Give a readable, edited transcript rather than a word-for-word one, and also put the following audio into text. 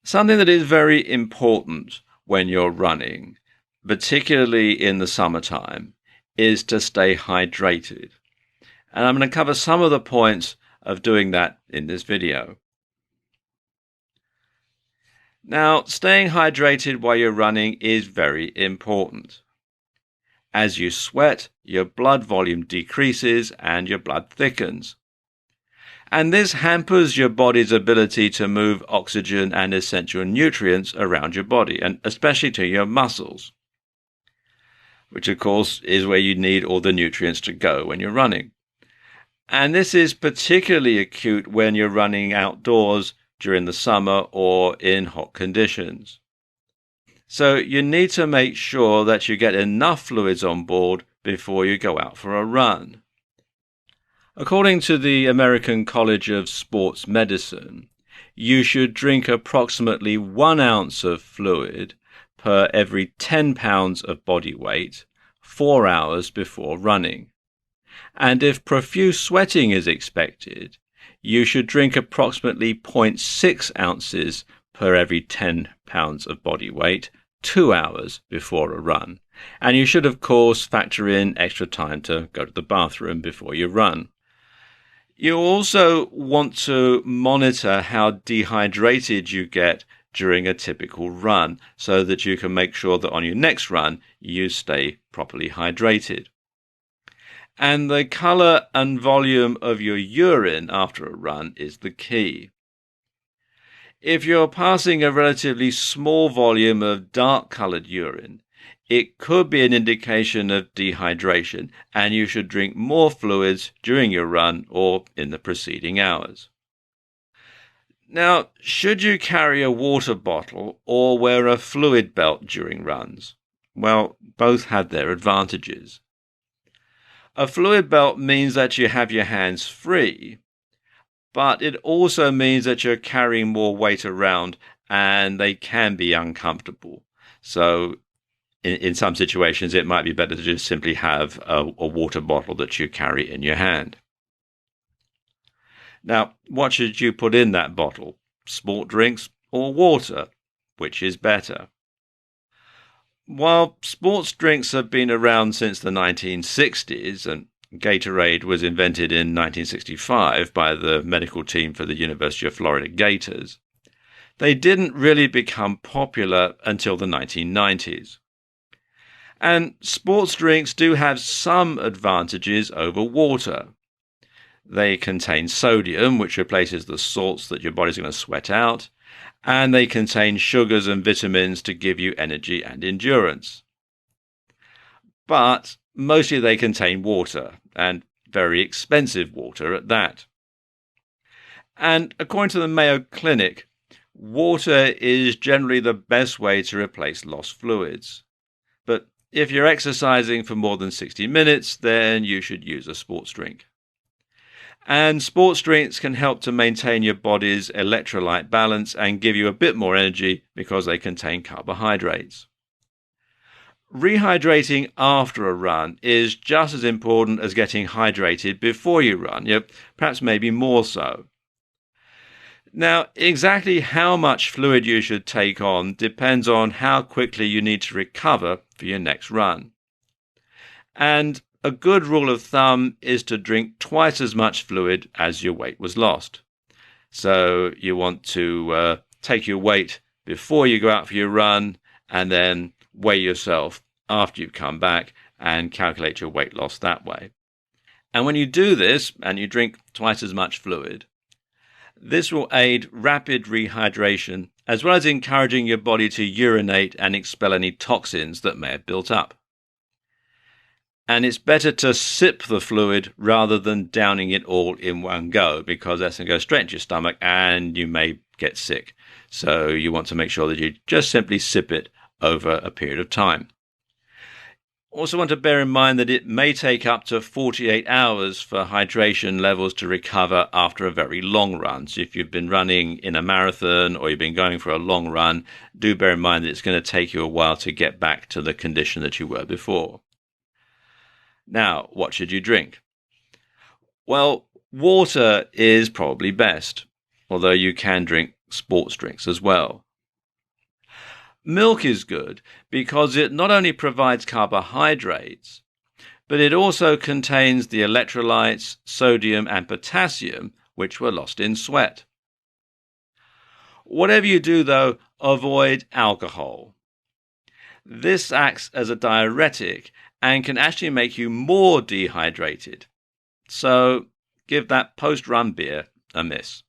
Something that is very important when you're running, particularly in the summertime, is to stay hydrated. And I'm going to cover some of the points of doing that in this video. Now, staying hydrated while you're running is very important. As you sweat, your blood volume decreases and your blood thickens. And this hampers your body's ability to move oxygen and essential nutrients around your body, and especially to your muscles, which of course is where you need all the nutrients to go when you're running. And this is particularly acute when you're running outdoors during the summer or in hot conditions. So you need to make sure that you get enough fluids on board before you go out for a run. According to the American College of Sports Medicine, you should drink approximately 1 ounce of fluid per every 10 pounds of body weight 4 hours before running. And if profuse sweating is expected, you should drink approximately 0.6 ounces per every 10 pounds of body weight 2 hours before a run. And you should, of course, factor in extra time to go to the bathroom before you run. You also want to monitor how dehydrated you get during a typical run so that you can make sure that on your next run you stay properly hydrated. And the color and volume of your urine after a run is the key. If you're passing a relatively small volume of dark-colored urine, it could be an indication of dehydration, and you should drink more fluids during your run or in the preceding hours. Now, should you carry a water bottle or wear a fluid belt during runs? Well, both have their advantages. A fluid belt means that you have your hands free, but it also means that you're carrying more weight around and they can be uncomfortable. So in some situations, it might be better to just simply have a water bottle that you carry in your hand. Now, what should you put in that bottle? Sport drinks or water? Which is better? While sports drinks have been around since the 1960s, and Gatorade was invented in 1965 by the medical team for the University of Florida Gators, they didn't really become popular until the 1990s. And sports drinks do have some advantages over water. They contain sodium, which replaces the salts that your body's going to sweat out, and they contain sugars and vitamins to give you energy and endurance. But mostly they contain water, and very expensive water at that. And according to the Mayo Clinic, water is generally the best way to replace lost fluids. But if you're exercising for more than 60 minutes, then you should use a sports drink. And sports drinks can help to maintain your body's electrolyte balance and give you a bit more energy because they contain carbohydrates. Rehydrating after a run is just as important as getting hydrated before you run, perhaps maybe more so. Now, exactly how much fluid you should take on depends on how quickly you need to recover for your next run. And a good rule of thumb is to drink twice as much fluid as your weight was lost. So you want to take your weight before you go out for your run and then weigh yourself after you've come back and calculate your weight loss that way. And when you do this and you drink twice as much fluid, this will aid rapid rehydration as well as encouraging your body to urinate and expel any toxins that may have built up. And it's better to sip the fluid rather than downing it all in one go, because that's going to go straight into your stomach and you may get sick. So you want to make sure that you just simply sip it over a period of time. Also want to bear in mind that it may take up to 48 hours for hydration levels to recover after a very long run. So if you've been running in a marathon or you've been going for a long run, do bear in mind that it's going to take you a while to get back to the condition that you were before. Now, what should you drink? Well, water is probably best, although you can drink sports drinks as well. Milk is good because it not only provides carbohydrates, but it also contains the electrolytes, sodium and potassium, which were lost in sweat. Whatever you do, though, avoid alcohol. This acts as a diuretic and can actually make you more dehydrated. So give that post-run beer a miss.